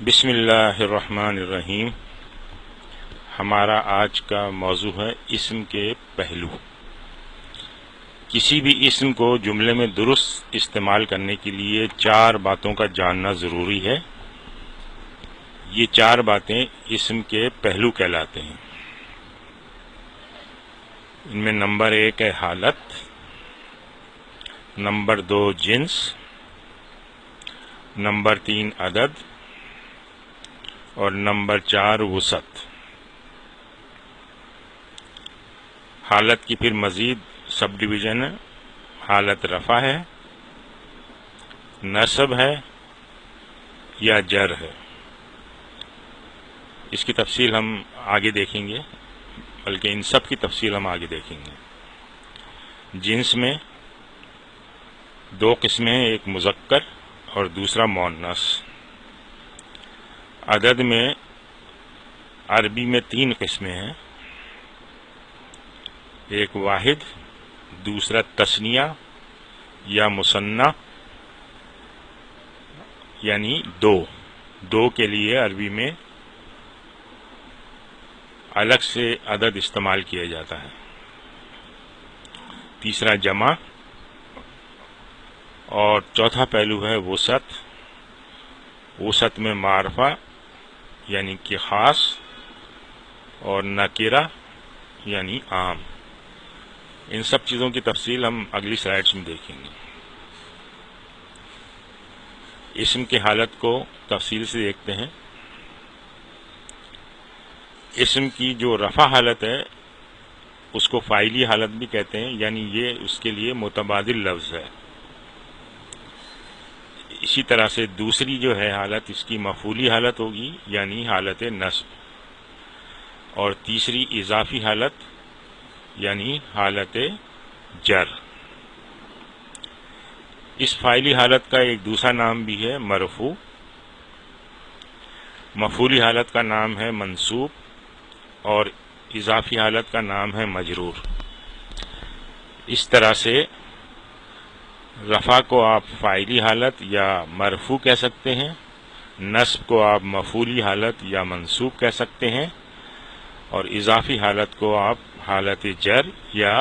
بسم اللہ الرحمن الرحیم۔ ہمارا آج کا موضوع ہے اسم کے پہلو۔ کسی بھی اسم کو جملے میں درست استعمال کرنے کے لیے 4 باتوں کا جاننا ضروری ہے۔ یہ 4 باتیں اسم کے پہلو کہلاتے ہیں۔ ان میں نمبر 1 ہے حالت، نمبر 2 جنس، نمبر 3 عدد اور نمبر 4 وسعت۔ حالت کی پھر مزید سب ڈویژن ہے۔ حالت رفع ہے، نصب ہے یا جر ہے۔ اس کی تفصیل ہم آگے دیکھیں گے، بلکہ ان سب کی تفصیل ہم آگے دیکھیں گے۔ جنس میں 2 قسمیں ہیں، ایک مذکر اور دوسرا مؤنث۔ عدد میں عربی میں 3 قسمیں ہیں، ایک واحد، دوسرا تثنیہ یا مثنی یعنی 2 کے لیے عربی میں الگ سے عدد استعمال کیا جاتا ہے۔ تیسرا جمع اور چوتھا پہلو ہے وسعت۔ وسعت میں معرفہ یعنی کہ خاص اور نکرہ یعنی عام۔ ان سب چیزوں کی تفصیل ہم اگلی سلائیڈز میں دیکھیں گے۔ اسم کی حالت کو تفصیل سے دیکھتے ہیں۔ اسم کی جو رفع حالت ہے اس کو فاعلی حالت بھی کہتے ہیں، یعنی یہ اس کے لیے متبادل لفظ ہے۔ اسی طرح سے دوسری جو ہے حالت، اس کی مفعولی حالت ہوگی یعنی حالت نصب، اور تیسری اضافی حالت یعنی حالت جر۔ اس فاعلی حالت کا ایک دوسرا نام بھی ہے مرفوع۔ مفعولی حالت کا نام ہے منصوب اور اضافی حالت کا نام ہے مجرور۔ اس طرح سے رفع کو آپ فاعلی حالت یا مرفوع کہہ سکتے ہیں، نصب کو آپ مفعولی حالت یا منصوب کہہ سکتے ہیں، اور اضافی حالت کو آپ حالت جر یا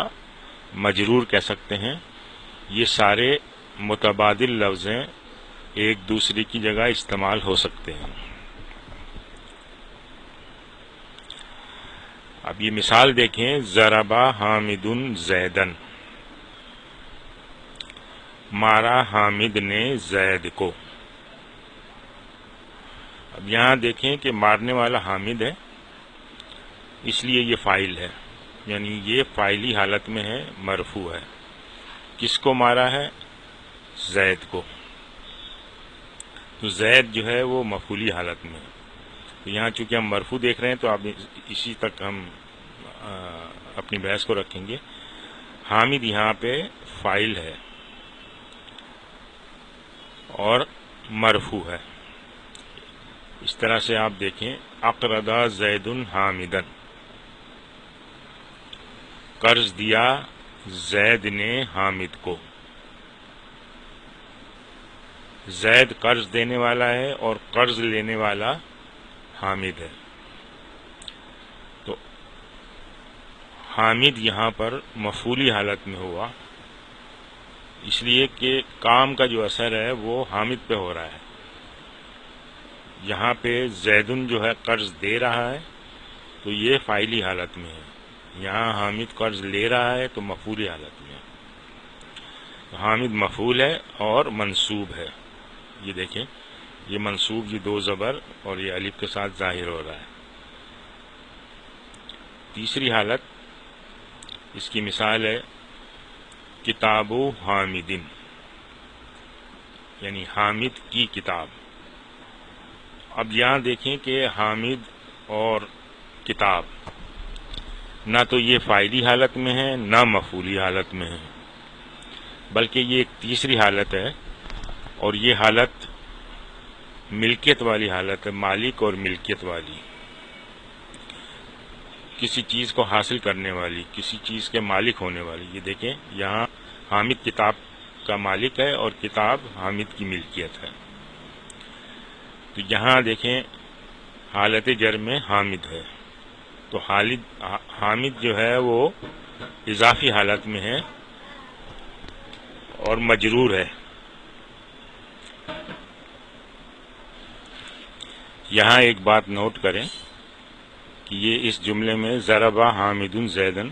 مجرور کہہ سکتے ہیں۔ یہ سارے متبادل لفظ ہیں، ایک دوسرے کی جگہ استعمال ہو سکتے ہیں۔ اب یہ مثال دیکھیں، ضرب حامد زیدن، مارا حامد نے زید کو۔ اب یہاں دیکھیں کہ مارنے والا حامد ہے، اس لیے یہ فاعل ہے، یعنی یہ فاعلی حالت میں ہے، مرفوع ہے۔ کس کو مارا ہے؟ زید کو۔ تو زید جو ہے وہ مفعولی حالت میں ہے۔ تو یہاں چونکہ ہم مرفوع دیکھ رہے ہیں تو آپ اسی تک ہم اپنی بحث کو رکھیں گے۔ حامد یہاں پہ فاعل ہے اور مرفوع ہے۔ اس طرح سے آپ دیکھیں، اقرض زید حامدن، قرض دیا زید نے حامد کو۔ زید قرض دینے والا ہے اور قرض لینے والا حامد ہے۔ تو حامد یہاں پر مفعولی حالت میں ہوا، اس لیے کہ کام کا جو اثر ہے وہ حامد پہ ہو رہا ہے۔ یہاں پہ زیدن جو ہے قرض دے رہا ہے تو یہ فاعلی حالت میں ہے، یہاں حامد قرض لے رہا ہے تو مفعولی حالت میں ہے۔ تو حامد مفعول ہے اور منصوب ہے۔ یہ دیکھیں، یہ منصوب، یہ 2 زبر اور یہ الف کے ساتھ ظاہر ہو رہا ہے۔ تیسری حالت، اس کی مثال ہے کتاب حامدن، یعنی حامد کی کتاب۔ اب یہاں دیکھیں کہ حامد اور کتاب، نہ تو یہ فاعلی حالت میں ہے نہ مفعولی حالت میں ہے، بلکہ یہ ایک تیسری حالت ہے، اور یہ حالت ملکیت والی حالت ہے، مالک اور ملکیت والی، کسی چیز کو حاصل کرنے والی، کسی چیز کے مالک ہونے والی۔ یہ دیکھیں، یہاں حامد کتاب کا مالک ہے اور کتاب حامد کی ملکیت ہے۔ تو یہاں دیکھیں حالت جر میں حامد ہے، تو حامد جو ہے وہ اضافی حالت میں ہے اور مجرور ہے۔ یہاں ایک بات نوٹ کریں کہ یہ اس جملے میں ضربا حامد زیدن،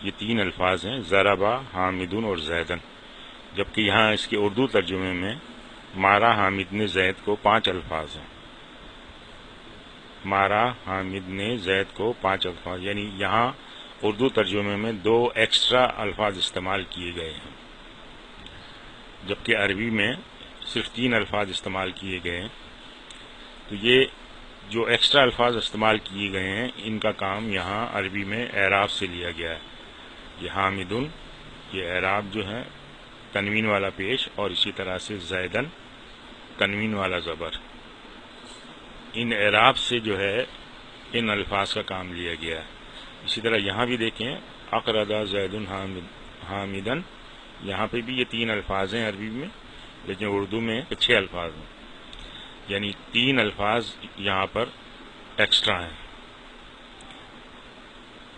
یہ تین الفاظ ہیں، ضربا حامد اور زیدن، جبکہ یہاں اس کے اردو ترجمے میں مارا حامد نے زید کو 5 الفاظ ہیں، مارا حامد نے زید کو 5 الفاظ، یعنی یہاں اردو ترجمے میں 2 ایکسٹرا الفاظ استعمال کیے گئے ہیں، جبکہ عربی میں صرف 3 الفاظ استعمال کیے گئے ہیں۔ تو یہ جو ایکسٹرا الفاظ استعمال کیے گئے ہیں ان کا کام یہاں عربی میں اعراب سے لیا گیا ہے۔ یہ حامدن، یہ اعراب جو ہے تنوین والا پیش، اور اسی طرح سے زیدن تنوین والا زبر، ان اعراب سے جو ہے ان الفاظ کا کام لیا گیا ہے۔ اسی طرح یہاں بھی دیکھیں اقرض زید حامدن، یہاں پہ بھی یہ 3 الفاظ ہیں عربی میں، لیکن اردو میں 6 الفاظ ہیں، یعنی 3 الفاظ یہاں پر ایکسٹرا ہیں۔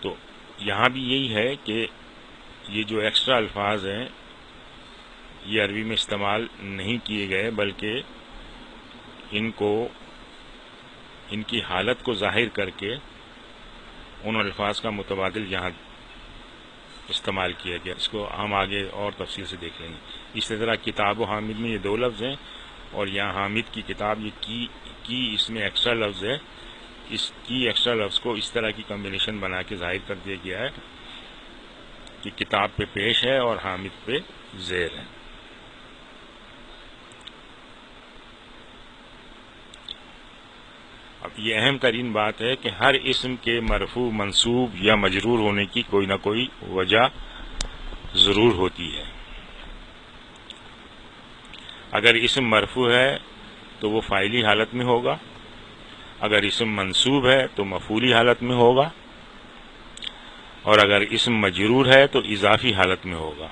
تو یہاں بھی یہی ہے کہ یہ جو ایکسٹرا الفاظ ہیں یہ عربی میں استعمال نہیں کیے گئے، بلکہ ان کی حالت کو ظاہر کر کے ان الفاظ کا متبادل یہاں استعمال کیا گیا۔ اس کو ہم آگے اور تفصیل سے دیکھ لیں گے۔ اسی طرح کتاب و حامد میں یہ 2 لفظ ہیں، اور یہاں حامد کی کتاب، یہ کی اس میں ایکسٹرا لفظ ہے، اس کی ایکسٹرا لفظ کو اس طرح کی کمبینیشن بنا کے ظاہر کر دیا گیا ہے کہ کتاب پہ پیش ہے اور حامد پہ زیر ہے۔ اب یہ اہم ترین بات ہے کہ ہر اسم کے مرفوع، منصوب یا مجرور ہونے کی کوئی نہ کوئی وجہ ضرور ہوتی ہے۔ اگر اسم مرفوع ہے تو وہ فاعلی حالت میں ہوگا، اگر اسم منصوب ہے تو مفعولی حالت میں ہوگا، اور اگر اسم مجرور ہے تو اضافی حالت میں ہوگا۔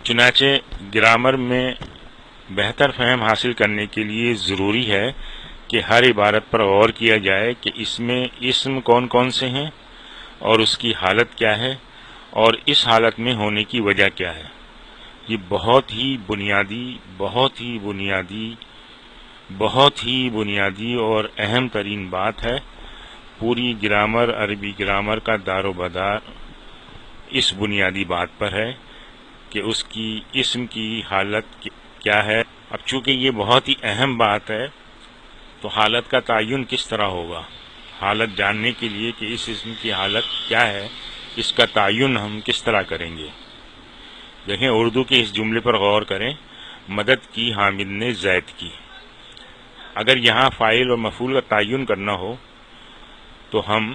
چنانچہ گرامر میں بہتر فہم حاصل کرنے کے لیے ضروری ہے کہ ہر عبارت پر غور کیا جائے کہ اس میں اسم کون کون سے ہیں اور اس کی حالت کیا ہے، اور اس حالت میں ہونے کی وجہ کیا ہے۔ یہ بہت ہی بنیادی اور اہم ترین بات ہے۔ پوری گرامر، عربی گرامر کا دار و مدار اس بنیادی بات پر ہے کہ اس کی اسم کی حالت کیا ہے۔ اب چونکہ یہ بہت ہی اہم بات ہے تو حالت کا تعین کس طرح ہوگا؟ حالت جاننے کے لیے کہ اس اسم کی حالت کیا ہے، اس کا تعین ہم کس طرح کریں گے؟ دیکھیں اردو کے اس جملے پر غور کریں، مدد کی حامد نے زید کی۔ اگر یہاں فاعل اور مفعول کا تعین کرنا ہو تو ہم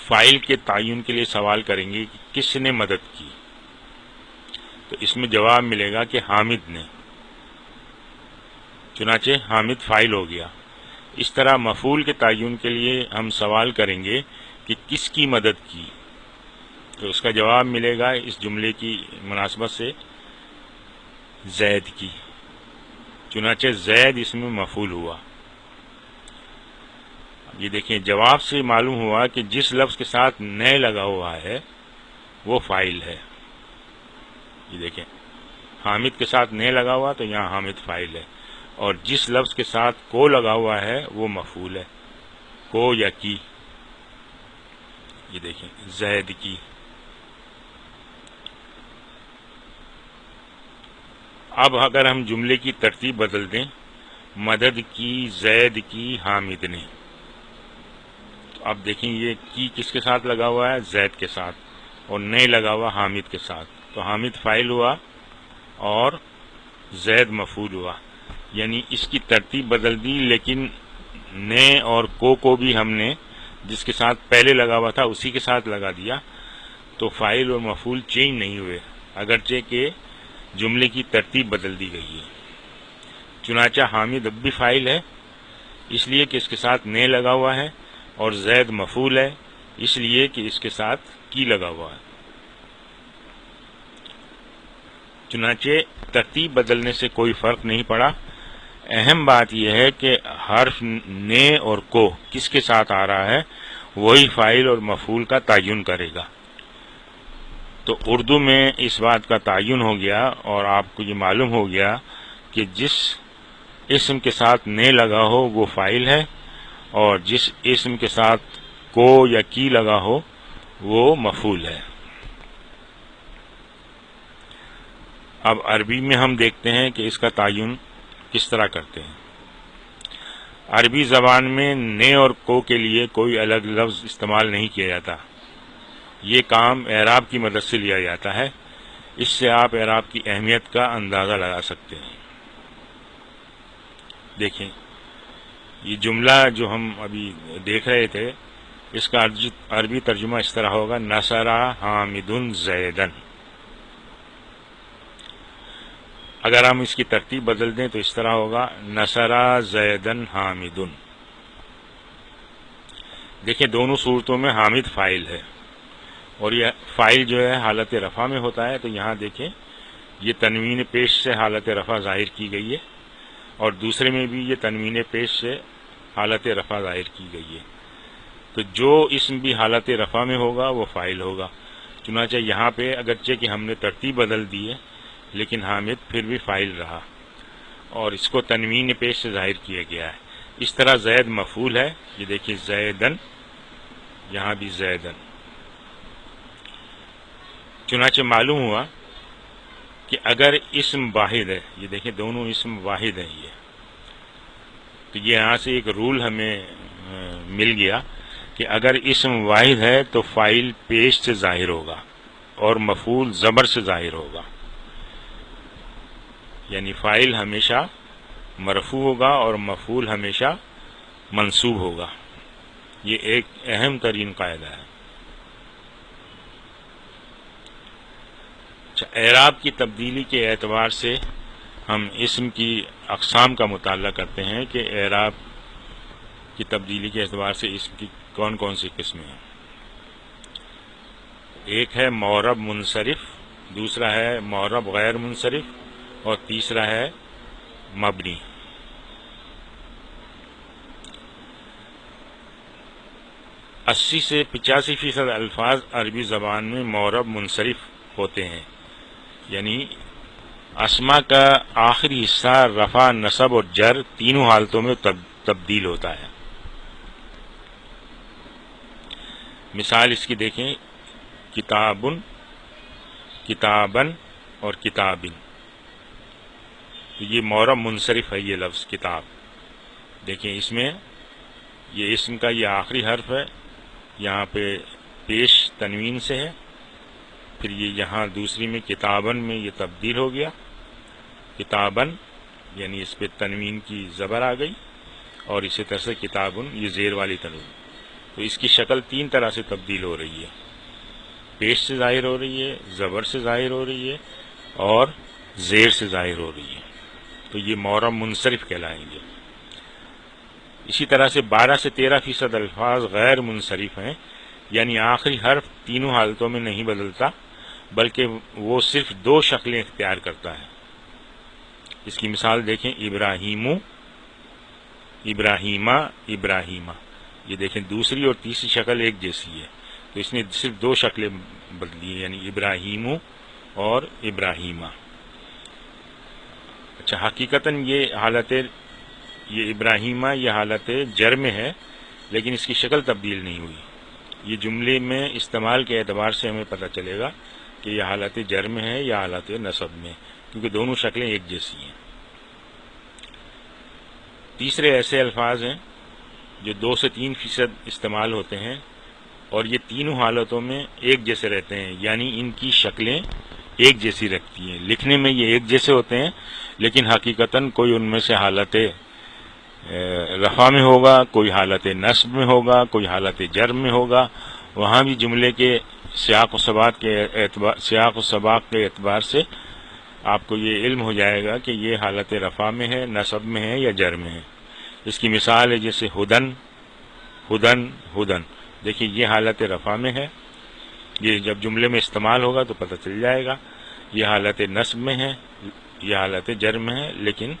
فاعل کے تعین کے لیے سوال کریں گے کہ کس نے مدد کی، تو اس میں جواب ملے گا کہ حامد نے، چنانچہ حامد فاعل ہو گیا۔ اس طرح مفعول کے تعین کے لیے ہم سوال کریں گے کہ کس کی مدد کی، تو اس کا جواب ملے گا اس جملے کی مناسبت سے زید کی، چنانچہ زید اس میں مفعول ہوا۔ یہ دیکھیں جواب سے معلوم ہوا کہ جس لفظ کے ساتھ نے لگا ہوا ہے وہ فاعل ہے۔ یہ دیکھیں حامد کے ساتھ نے لگا ہوا تو یہاں حامد فاعل ہے، اور جس لفظ کے ساتھ کو لگا ہوا ہے وہ مفعول ہے، کو یا کی۔ یہ دیکھیں زید کی۔ اب اگر ہم جملے کی ترتیب بدل دیں، مدد کی زید کی حامد نے، تو اب دیکھیں یہ کی کس کے ساتھ لگا ہوا ہے؟ زید کے ساتھ، اور نے لگا ہوا حامد کے ساتھ، تو حامد فاعل ہوا اور زید مفعول ہوا، یعنی اس کی ترتیب بدل دی، لیکن نے اور کو بھی ہم نے جس کے ساتھ پہلے لگا ہوا تھا اسی کے ساتھ لگا دیا، تو فاعل اور مفعول چینج نہیں ہوئے، اگرچہ کہ جملے کی ترتیب بدل دی گئی ہے۔ چنانچہ حامد اب بھی فاعل ہے اس لیے کہ اس کے ساتھ نے لگا ہوا ہے، اور زید مفعول ہے اس لیے کہ اس کے ساتھ کی لگا ہوا ہے۔ چنانچہ ترتیب بدلنے سے کوئی فرق نہیں پڑا. اہم بات یہ ہے کہ حرف نے اور کو کس کے ساتھ آ رہا ہے وہی فاعل اور مفعول کا تعین کرے گا. تو اردو میں اس بات کا تعین ہو گیا اور آپ کو یہ معلوم ہو گیا کہ جس اسم کے ساتھ نے لگا ہو وہ فاعل ہے اور جس اسم کے ساتھ کو یا کی لگا ہو وہ مفعول ہے. اب عربی میں ہم دیکھتے ہیں کہ اس کا تعین کس طرح کرتے ہیں. عربی زبان میں نے اور کو کے لیے کوئی الگ لفظ استعمال نہیں کیا جاتا. یہ کام اعراب کی مدد سے لیا جاتا ہے. اس سے آپ اعراب کی اہمیت کا اندازہ لگا سکتے ہیں. دیکھیں یہ جملہ جو ہم ابھی دیکھ رہے تھے اس کا عربی ترجمہ اس طرح ہوگا نصر حامد زیدن. اگر ہم اس کی ترتیب بدل دیں تو اس طرح ہوگا نصر زیدن حامدن. دیکھیں دونوں صورتوں میں حامد فاعل ہے اور یہ فاعل جو ہے حالت رفع میں ہوتا ہے. تو یہاں دیکھیں یہ تنوین پیش سے حالت رفع ظاہر کی گئی ہے اور دوسرے میں بھی یہ تنوین پیش سے حالت رفع ظاہر کی گئی ہے. تو جو اسم بھی حالت رفع میں ہوگا وہ فاعل ہوگا. چنانچہ یہاں پہ اگرچہ کہ ہم نے ترتیب بدل دی ہے لیکن حامد پھر بھی فاعل رہا اور اس کو تنوین پیش سے ظاہر کیا گیا ہے. اس طرح زید مفعول ہے. یہ دیکھیے زیدن، یہاں بھی زیدن. چنانچہ معلوم ہوا کہ اگر اسم واحد ہے، یہ دیکھیں دونوں اسم واحد ہیں تو یہ یہاں سے ایک رول ہمیں مل گیا کہ اگر اسم واحد ہے تو فاعل پیش سے ظاہر ہوگا اور مفعول زبر سے ظاہر ہوگا. یعنی فاعل ہمیشہ مرفوع ہوگا اور مفعول ہمیشہ منصوب ہوگا. یہ ایک اہم ترین قاعدہ ہے. اعراب کی تبدیلی کے اعتبار سے ہم اسم کی اقسام کا مطالعہ کرتے ہیں کہ اعراب کی تبدیلی کے اعتبار سے اسم کی کون کون سی قسمیں ہیں. ایک ہے معرب منصرف، دوسرا ہے معرب غیر منصرف اور تیسرا ہے مبنی. 80 سے 85% الفاظ عربی زبان میں معرب منصرف ہوتے ہیں. یعنی اسما کا آخری حصہ رفع، نصب اور جر تینوں حالتوں میں تبدیل ہوتا ہے. مثال اس کی دیکھیں کتابن، کتابن اور کتابن. تو یہ معرب منصرف ہے یہ لفظ کتاب. دیکھیں اس میں یہ اسم کا یہ آخری حرف ہے، یہاں پہ پیش تنوین سے ہے، پھر یہ یہاں دوسری میں کتابن میں یہ تبدیل ہو گیا. کتابن یعنی اس پہ تنوین کی زبر آ گئی اور اسی طرح سے کتابن یہ زیر والی تنوین. تو اس کی شکل تین طرح سے تبدیل ہو رہی ہے. پیش سے ظاہر ہو رہی ہے، زبر سے ظاہر ہو رہی ہے اور زیر سے ظاہر ہو رہی ہے. تو یہ معرب منصرف کہلائیں گے. اسی طرح سے 12 سے 13% الفاظ غیر منصرف ہیں، یعنی آخری حرف تینوں حالتوں میں نہیں بدلتا بلکہ وہ صرف دو شکلیں اختیار کرتا ہے. اس کی مثال دیکھیں ابراہیمو، ابراہیمہ، ابراہیمہ. یہ دیکھیں دوسری اور تیسری شکل ایک جیسی ہے تو اس نے صرف دو شکلیں بدلی ہیں، یعنی ابراہیمو اور ابراہیمہ. اچھا حقیقتاً یہ ابراہیمہ یہ حالت جر میں ہے لیکن اس کی شکل تبدیل نہیں ہوئی. یہ جملے میں استعمال کے اعتبار سے ہمیں پتہ چلے گا کہ یہ حالت جر میں ہے یا حالت نصب میں، کیونکہ دونوں شکلیں ایک جیسی ہیں. تیسرے ایسے الفاظ ہیں جو 2 سے 3% استعمال ہوتے ہیں اور یہ تینوں حالتوں میں ایک جیسے رہتے ہیں، یعنی ان کی شکلیں ایک جیسی رکھتی ہیں. لکھنے میں یہ ایک جیسے ہوتے ہیں لیکن حقیقتاً کوئی ان میں سے حالت رفع میں ہوگا، کوئی حالت نصب میں ہوگا، کوئی حالت جر میں ہوگا. وہاں بھی جملے کے سیاق و سباق کے اعتبار سے آپ کو یہ علم ہو جائے گا کہ یہ حالت رفع میں ہے، نصب میں ہے یا جر میں ہے. اس کی مثال ہے جیسے ہدن، ہدن، ہدن. دیکھیے یہ حالت رفع میں ہے، یہ جب جملے میں استعمال ہوگا تو پتہ چل جائے گا. یہ حالت نصب میں ہے، یہ حالت جر میں ہے، لیکن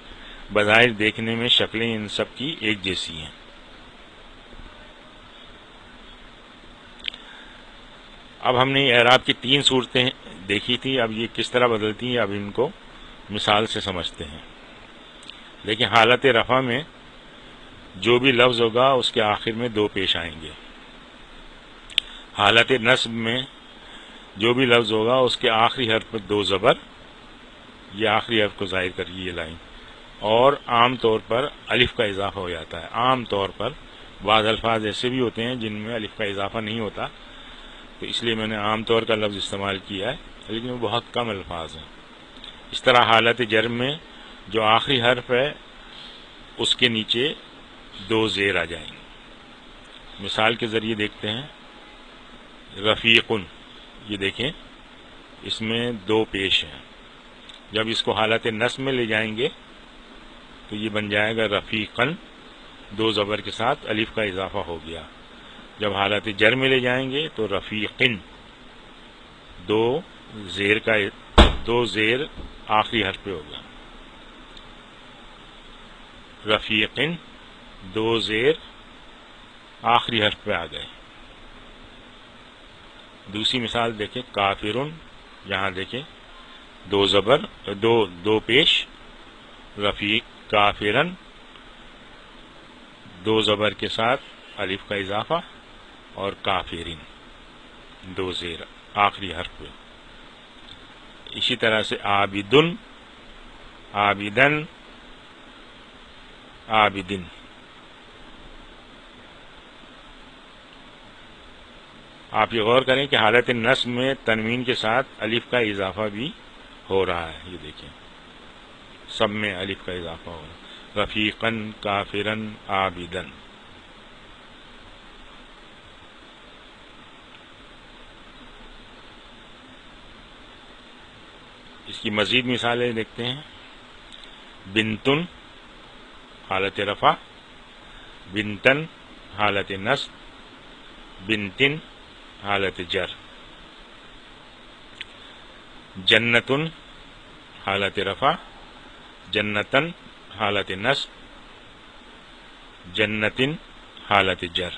بظاہر دیکھنے میں شکلیں ان سب کی ایک جیسی ہیں۔ اب ہم نے اعراب کی 3 صورتیں دیکھی تھی، اب یہ کس طرح بدلتی ہیں اب ان کو مثال سے سمجھتے ہیں۔ لیکن حالت رفع میں جو بھی لفظ ہوگا اس کے آخر میں 2 پیش آئیں گے۔ حالت نصب میں جو بھی لفظ ہوگا اس کے آخری حرف پر 2 زبر، یہ آخری حرف کو ظاہر کر یہ لائن، اور عام طور پر الف کا اضافہ ہو جاتا ہے۔ عام طور پر بعض الفاظ ایسے بھی ہوتے ہیں جن میں الف کا اضافہ نہیں ہوتا، تو اس لیے میں نے عام طور کا لفظ استعمال کیا ہے، لیکن وہ بہت کم الفاظ ہیں۔ اس طرح حالت جر میں جو آخری حرف ہے اس کے نیچے 2 زیر آ جائیں گے۔ مثال کے ذریعے دیکھتے ہیں، رفیقن، یہ دیکھیں اس میں 2 پیش ہیں۔ جب اس کو حالت نصب میں لے جائیں گے تو یہ بن جائے گا رفیقن، 2 زبر کے ساتھ الف کا اضافہ ہو گیا۔ جب حالت جر میں لے جائیں گے تو رفیقن، 2 زیر آخری حرف پہ ہوگا۔ رفیقن، 2 زیر آخری حرف پہ آ گئے۔ دوسری مثال دیکھیں، کافرن، یہاں دیکھیں 2 زبر، 2 پیش، رفیق کافرن، 2 زبر کے ساتھ الف کا اضافہ، اور کافرین، 2 زیر آخری حرف پہ۔ اسی طرح سے عابدن، عابدن، عابدن۔ آپ یہ غور کریں کہ حالت نصب میں تنوین کے ساتھ الف کا اضافہ بھی ہو رہا ہے، یہ دیکھیں سب میں الف کا اضافہ ہو رہا ہے، رفیقن، کافرن، عابدن۔ اس کی مزید مثالیں دیکھتے ہیں، بنتن حالت رفع، بنتن حالت نصب، بنتن حالت جر۔ جنتن حالت رفع، جنتن حالت نصب، جنتن حالت جر۔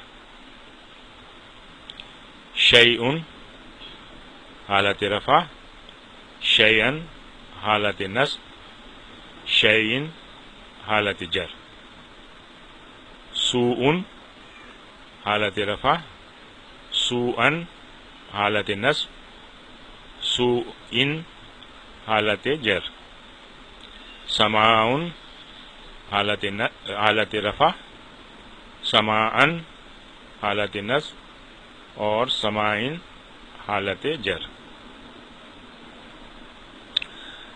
شیئن حالت رفع، شیئن حالت نصب، شیئن حالت جر۔ سوءن حالت رفع، سوءن حالت نصب، سوءن حالت جر۔ سماعن حالت رفع، سماعن حالت نصب، اور سماعن حالت جر۔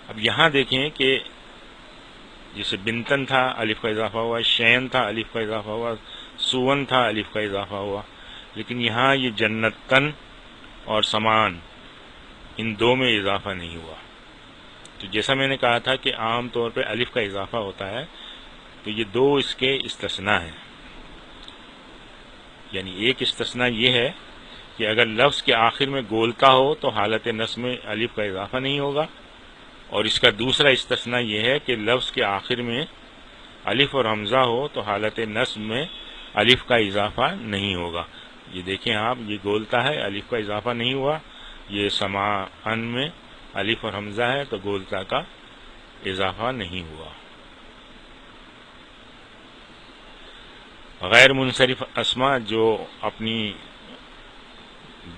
اب یہاں دیکھیں کہ جیسے بنتن تھا الف کا اضافہ ہوا، شین تھا الف کا اضافہ ہوا، سون تھا الف کا اضافہ ہوا، لیکن یہاں یہ جنتن اور سمان ان 2 میں اضافہ نہیں ہوا۔ تو جیسا میں نے کہا تھا کہ عام طور پہ الف کا اضافہ ہوتا ہے، تو یہ 2 اس کے استثناء ہیں۔ یعنی ایک استثناء یہ ہے کہ اگر لفظ کے آخر میں گولتا ہو تو حالت نصب میں الف کا اضافہ نہیں ہوگا، اور اس کا دوسرا استثناء یہ ہے کہ لفظ کے آخر میں الف اور حمزہ ہو تو حالت نصب میں الف کا اضافہ نہیں ہوگا۔ یہ دیکھیں آپ، یہ گولتا ہے، الف کا اضافہ نہیں ہوا، یہ سماعن میں الف اور حمزہ ہے تو گولتا کا اضافہ نہیں ہوا۔ غیر منصرف اسما جو اپنی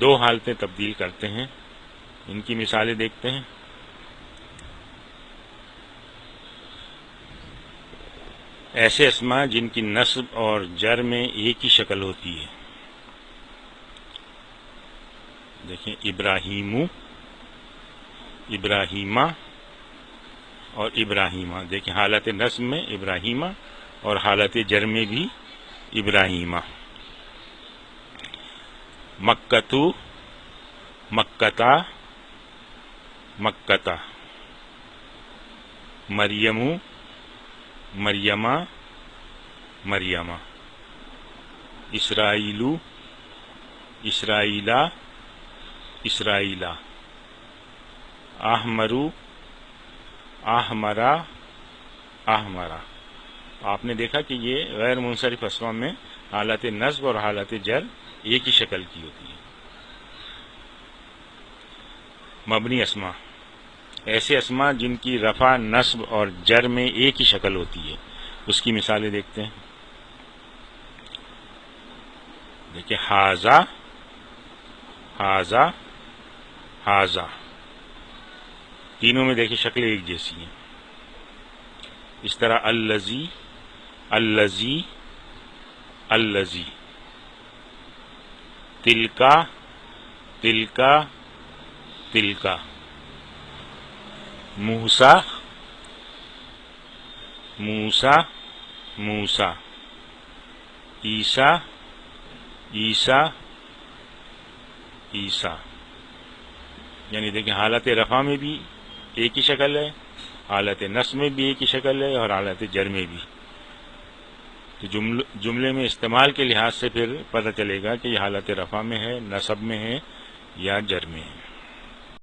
2 حالتیں تبدیل کرتے ہیں، ان کی مثالیں دیکھتے ہیں۔ ایسے اسما جن کی نصب اور جر میں ایک ہی شکل ہوتی ہے، دیکھیں ابراہیمو، ابراہیمہ اور ابراہیمہ، دیکھیں حالت نصب میں ابراہیمہ اور حالت جر میں بھی ابراہیمہ۔ مکتو، مکتا، مکتا۔ مریمو، مریمہ، مریمہ۔ اسرائیلو، اسرائیلا، اسرائیلا۔ احمرو، احمرا، احمرا. آپ نے دیکھا کہ یہ غیر منصرف اسما میں حالت نصب اور حالت جر ایک ہی شکل کی ہوتی ہے. مبنی اسما، ایسے اسما جن کی رفع، نصب اور جر میں ایک ہی شکل ہوتی ہے. اس کی مثالیں دیکھتے ہیں. دیکھیں حاذا، حاذا، حاذا، تینوں میں دیکھیں شکلیں ایک جیسی ہیں. اس طرح الذی، الذی، الذی. تلکا، تلکا، تلکا. موسیٰ، موسیٰ، موسیٰ. عیسیٰ، عیسیٰ، عیسیٰ. یعنی دیکھیں حالت رفع میں بھی ایک ہی شکل ہے، حالت نصب میں بھی ایک ہی شکل ہے، اور حالت جر میں بھی. تو جملے میں استعمال کے لحاظ سے پھر پتہ چلے گا کہ یہ حالت رفع میں ہے، نصب میں ہے یا جر میں ہے.